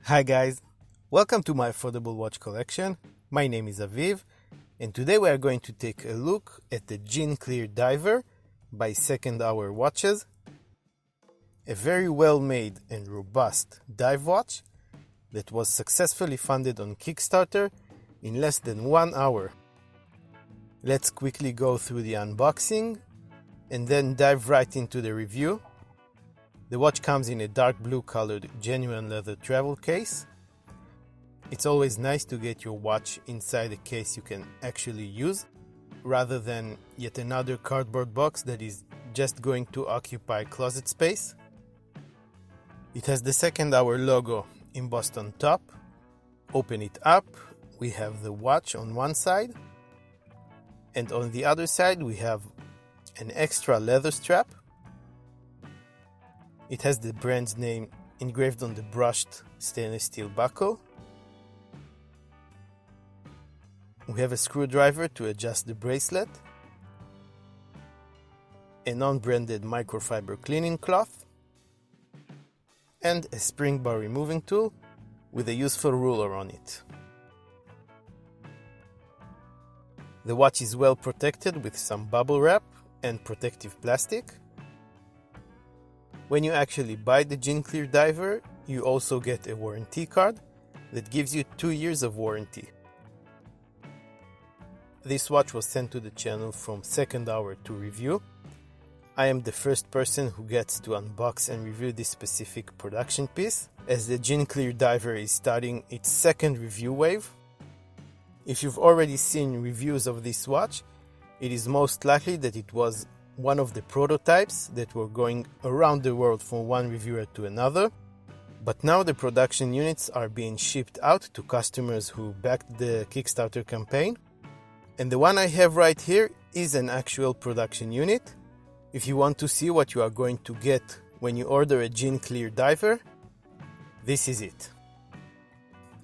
Hi guys, welcome to my affordable watch collection. My name is Aviv, and today we are going to take a look at the Gin Clear Diver by Second Hour Watches, a very well made and robust dive watch that was successfully funded on Kickstarter in less than 1 hour. Let's quickly go through the unboxing and then dive right into the review. The watch comes in a dark blue colored genuine leather travel case. It's always nice to get your watch inside a case you can actually use, rather than yet another cardboard box that is just going to occupy closet space. It has the Second Hour logo embossed on top. Open it up, we have the watch on one side, and on the other side we have an extra leather strap. It has the brand's name engraved on the brushed stainless steel buckle. We have a screwdriver to adjust the bracelet, a non-branded microfiber cleaning cloth, and a spring bar removing tool with a useful ruler on it. The watch is well protected with some bubble wrap and protective plastic. When you actually buy the Gin Clear Diver, you also get a warranty card that gives you 2 years of warranty. This watch was sent to the channel from Second Hour to review. I am the first person who gets to unbox and review this specific production piece, as the Gin Clear Diver is starting its second review wave. If you've already seen reviews of this watch, it is most likely that it was one of the prototypes that were going around the world from one reviewer to another, but now the production units are being shipped out to customers who backed the Kickstarter campaign, and the one I have right here is an actual production unit. If you want to see what you are going to get when you order a Gin Clear Diver, this is it.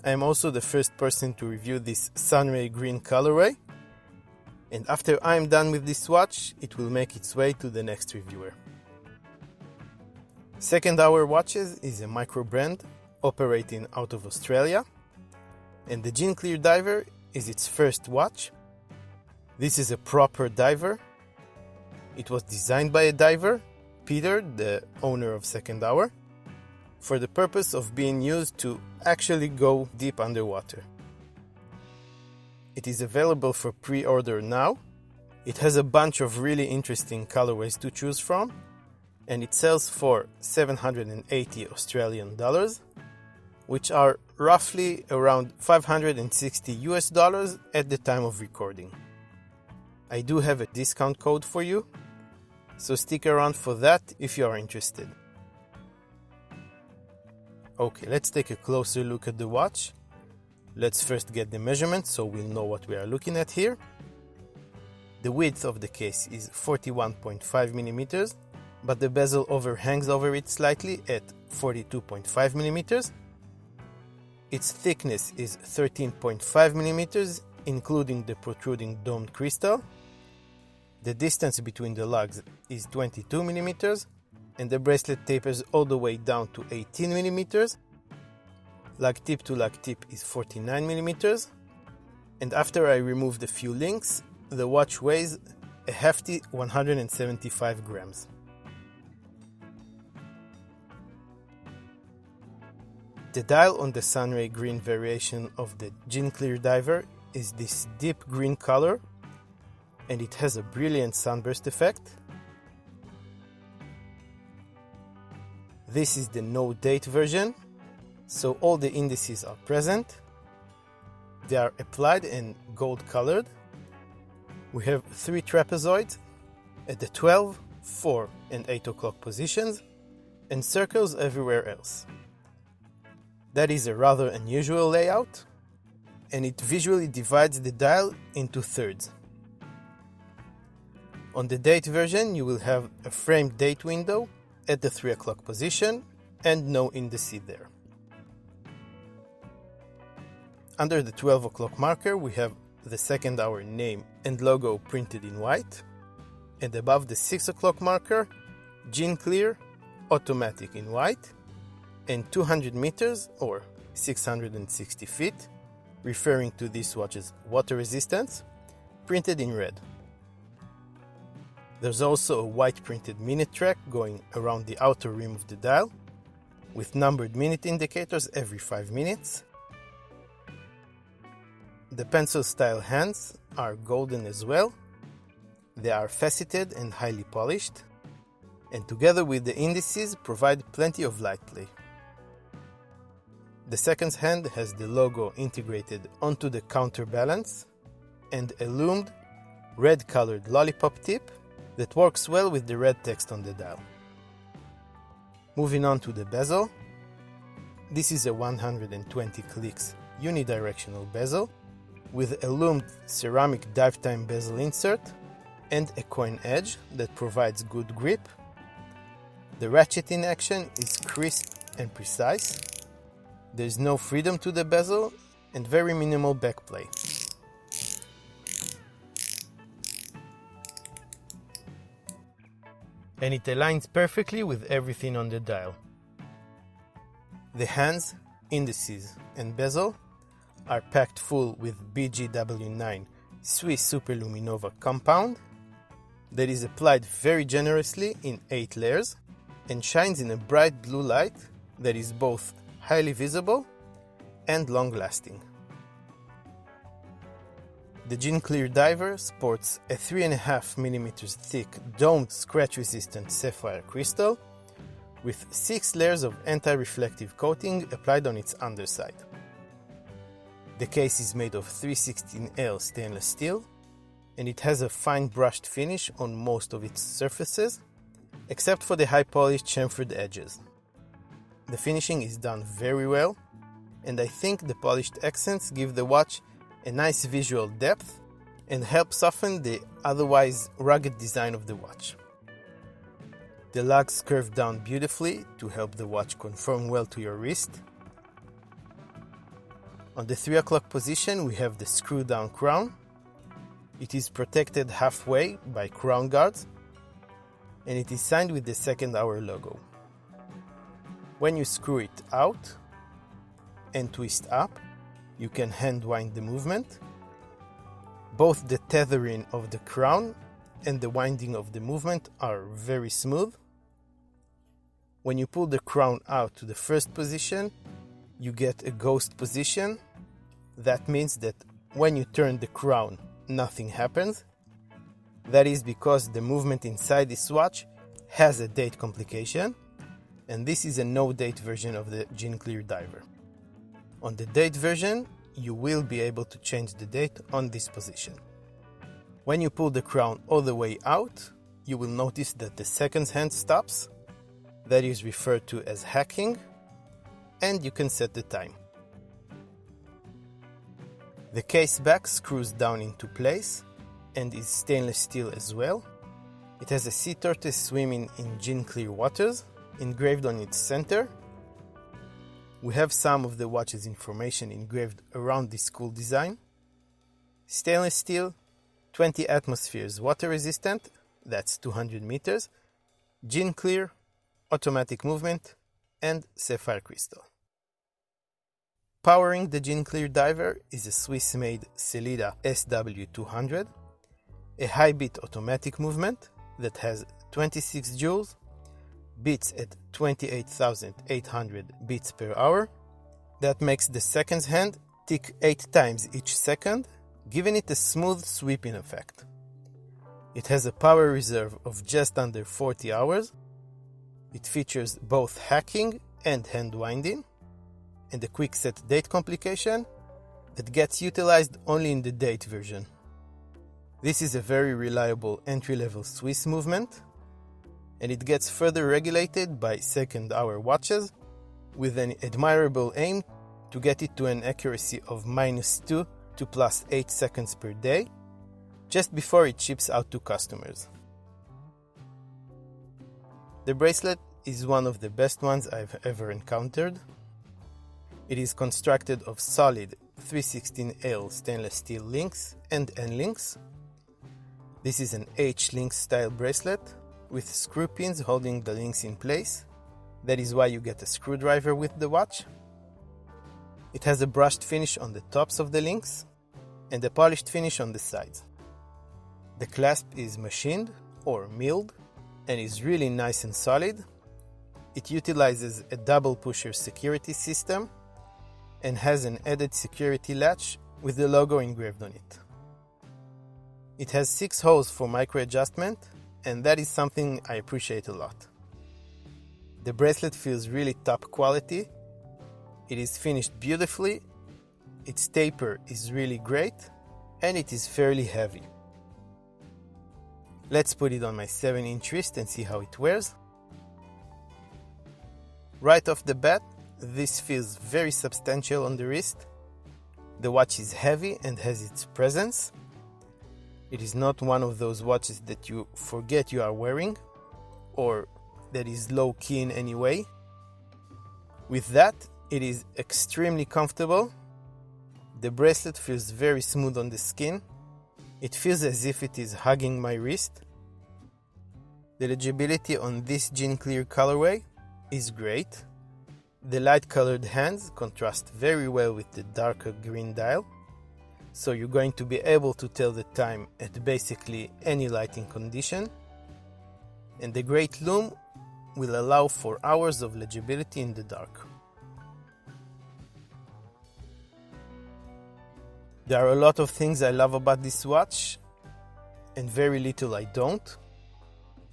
I am also the first person to review this Sunray green colorway, and after I'm done with this watch, it will make its way to the next reviewer. Second Hour Watches is a Microbrand operating out of Australia, and the Gin Clear Diver is its first watch. This is a proper diver. It was designed by a diver, Peter, the owner of Second Hour, for the purpose of being used to actually go deep underwater. It is available for pre-order now. It has a bunch of really interesting colorways to choose from, and it sells for 780 Australian dollars, which are roughly around 560 US dollars at the time of recording. I do have a discount code for you, so stick around for that if you are interested. Okay, let's take a closer look at the watch. Let's first get the measurements so we'll know what we are looking at here. The width of the case is 41.5 millimeters, but the bezel overhangs over it slightly at 42.5 millimeters. Its thickness is 13.5 millimeters, including the protruding domed crystal. The distance between the lugs is 22 millimeters, and the bracelet tapers all the way down to 18 millimeters. Lug tip to lug tip is 49 millimeters, and after I removed a few links, the watch weighs a hefty 175 grams. The dial on the Sunray green variation of the Gin Clear Diver is this deep green color, and it has a brilliant sunburst effect. This is the no date version, so all the indices are present. They are applied and gold colored. We have 3 trapezoids at the 12, 4 and 8 o'clock positions, and circles everywhere else. That is a rather unusual layout, and it visually divides the dial into thirds. On the date version, you will have a framed date window at the 3 o'clock position and no indice there. Under the 12 o'clock marker, we have the Second Hour name and logo printed in white, and above the 6 o'clock marker, Gin Clear, automatic in white, and 200 meters or 660 feet, referring to this watch's water resistance, printed in red. There's also a white printed minute track going around the outer rim of the dial, with numbered minute indicators every 5 minutes. The pencil-style hands are golden as well. They are faceted and highly polished, and together with the indices provide plenty of light play. The second hand has the logo integrated onto the counterbalance and a loomed red-colored lollipop tip that works well with the red text on the dial. Moving on to the bezel. This is a 120 clicks unidirectional bezel with a loomed ceramic dive-time bezel insert and a coin edge that provides good grip. The ratcheting action is crisp and precise. There is no freedom to the bezel and very minimal backplay. And it aligns perfectly with everything on the dial. The hands, indices, and bezel are packed full with BGW9 Swiss Superluminova compound that is applied very generously in 8 layers and shines in a bright blue light that is both highly visible and long-lasting. The Gin Clear Diver sports a 3.5 mm thick domed scratch-resistant sapphire crystal with 6 layers of anti-reflective coating applied on its underside. The case is made of 316L stainless steel, and it has a fine brushed finish on most of its surfaces, except for the high polished chamfered edges. The finishing is done very well, and I think the polished accents give the watch a nice visual depth and help soften the otherwise rugged design of the watch. The lugs curve down beautifully to help the watch conform well to your wrist. On the 3 o'clock position we have the screw down crown. It is protected halfway by crown guards, and it is signed with the second hour logo. When you screw it out and twist up, you can hand wind the movement. Both the tethering of the crown and the winding of the movement are very smooth. When you pull the crown out to the first position, you get a ghost position. That means that when you turn the crown, nothing happens. That is because the movement inside this watch has a date complication, and this is a no-date version of the Gin Clear Diver. On the date version, you will be able to change the date on this position. When you pull the crown all the way out, you will notice that the second hand stops. That is referred to as hacking, and you can set the time. The case back screws down into place and is stainless steel as well. It has a sea tortoise swimming in gin clear waters engraved on its center. We have some of the watch's information engraved around this cool design. Stainless steel, 20 atmospheres water resistant, that's 200 meters, gin clear, automatic movement, and sapphire crystal. Powering the Gin Clear Diver is a Swiss-made Sellita SW200, a high-beat automatic movement that has 26 joules, beats at 28,800 beats per hour. That makes the second hand tick 8 times each second, giving it a smooth sweeping effect. It has a power reserve of just under 40 hours. It features both hacking and hand winding, and a quick set date complication that gets utilized only in the date version. This is a very reliable entry-level Swiss movement, and it gets further regulated by second-hour watches with an admirable aim to get it to an accuracy of -2 to +8 seconds per day, just before it ships out to customers. The bracelet is one of the best ones I've ever encountered. It is constructed of solid 316L stainless steel links and N-links. This is an H-link style bracelet with screw pins holding the links in place. That is why you get a screwdriver with the watch. It has a brushed finish on the tops of the links and a polished finish on the sides. The clasp is machined or milled and is really nice and solid. It utilizes a double pusher security system and has an added security latch with the logo engraved on it. It has 6 holes for micro adjustment, and that is something I appreciate a lot. The bracelet feels really top quality. It is finished beautifully, its taper is really great, and it is fairly heavy. Let's put it on my 7-inch wrist and see how it wears. Right off the bat, this feels very substantial on the wrist. The watch is heavy and has its presence. It is not one of those watches that you forget you are wearing, or that is low-key in any way. With that, it is extremely comfortable. The bracelet feels very smooth on the skin. It feels as if it is hugging my wrist. The legibility on this gin clear colorway is great. The light-colored hands contrast very well with the darker green dial, so you're going to be able to tell the time at basically any lighting condition. And the great lume will allow for hours of legibility in the dark. There are a lot of things I love about this watch, and very little I don't.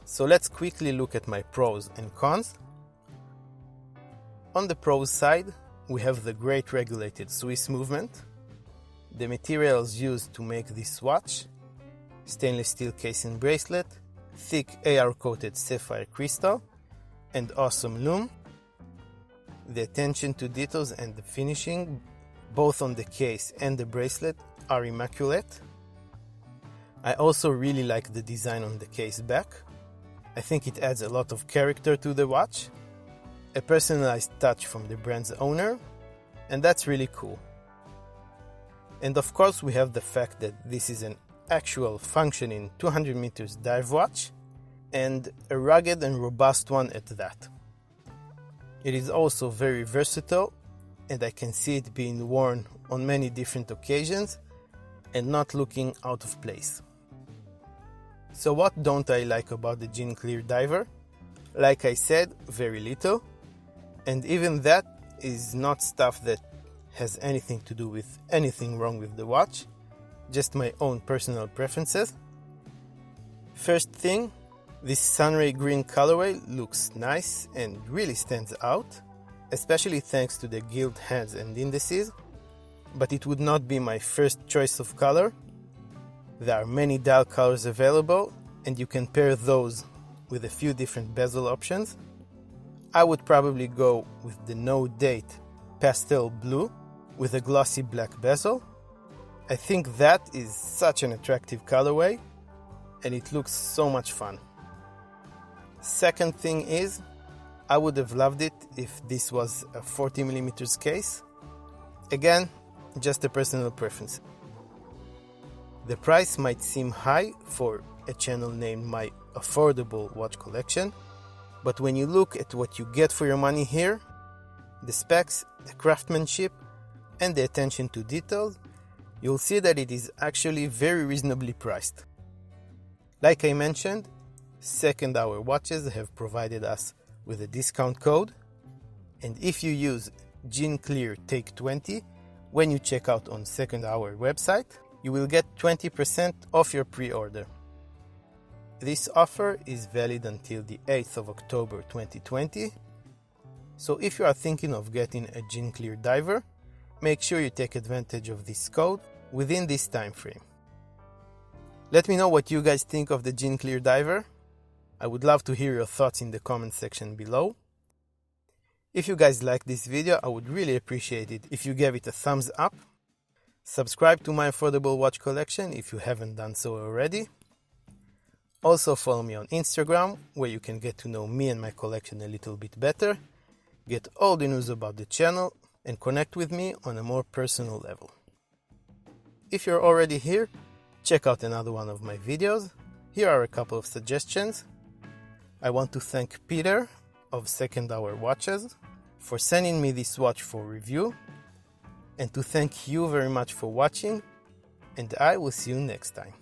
So let's quickly look at my pros and cons. On the pros side, we have the great regulated Swiss movement, the materials used to make this watch, stainless steel case and bracelet, thick AR-coated sapphire crystal, and awesome lume. The attention to details and the finishing, both on the case and the bracelet, are immaculate. I also really like the design on the case back. I think it adds a lot of character to the watch, a personalized touch from the brand's owner, and that's really cool. And of course we have the fact that this is an actual functioning 200 meters dive watch, and a rugged and robust one at that. It is also very versatile, and I can see it being worn on many different occasions and not looking out of place. So what don't I like about the Gin Clear Diver? Like I said, very little, and even that is not stuff that has anything to do with anything wrong with the watch, just my own personal preferences. First thing, this Sunray green colorway looks nice and really stands out, especially thanks to the gilt hands and indices, but it would not be my first choice of color. There are many dial colors available, and you can pair those with a few different bezel options. I would probably go with the no date pastel blue with a glossy black bezel. I think that is such an attractive colorway, and it looks so much fun. Second thing is, I would have loved it if this was a 40mm case. Again, just a personal preference. The price might seem high for a channel named My Affordable Watch Collection, but when you look at what you get for your money here, the specs, the craftsmanship, and the attention to details, you'll see that it is actually very reasonably priced. Like I mentioned, Second Hour Watches have provided us with a discount code, and if you use GinClearTake20 when you check out on Second Hour website, you will get 20% off your pre-order. This offer is valid until the 8th of October 2020, so if you are thinking of getting a Gin Clear Diver, make sure you take advantage of this code within this time frame. Let me know what you guys think of the Gin Clear Diver. I would love to hear your thoughts in the comment section below. If you guys like this video, I would really appreciate it if you gave it a thumbs up. Subscribe to My Affordable Watch Collection if you haven't done so already. Also follow me on Instagram, where you can get to know me and my collection a little bit better, get all the news about the channel, and connect with me on a more personal level. If you're already here, check out another one of my videos. Here are a couple of suggestions. I want to thank Peter of Second Hour Watches for sending me this watch for review. and to thank you very much for watching, and I will see you next time.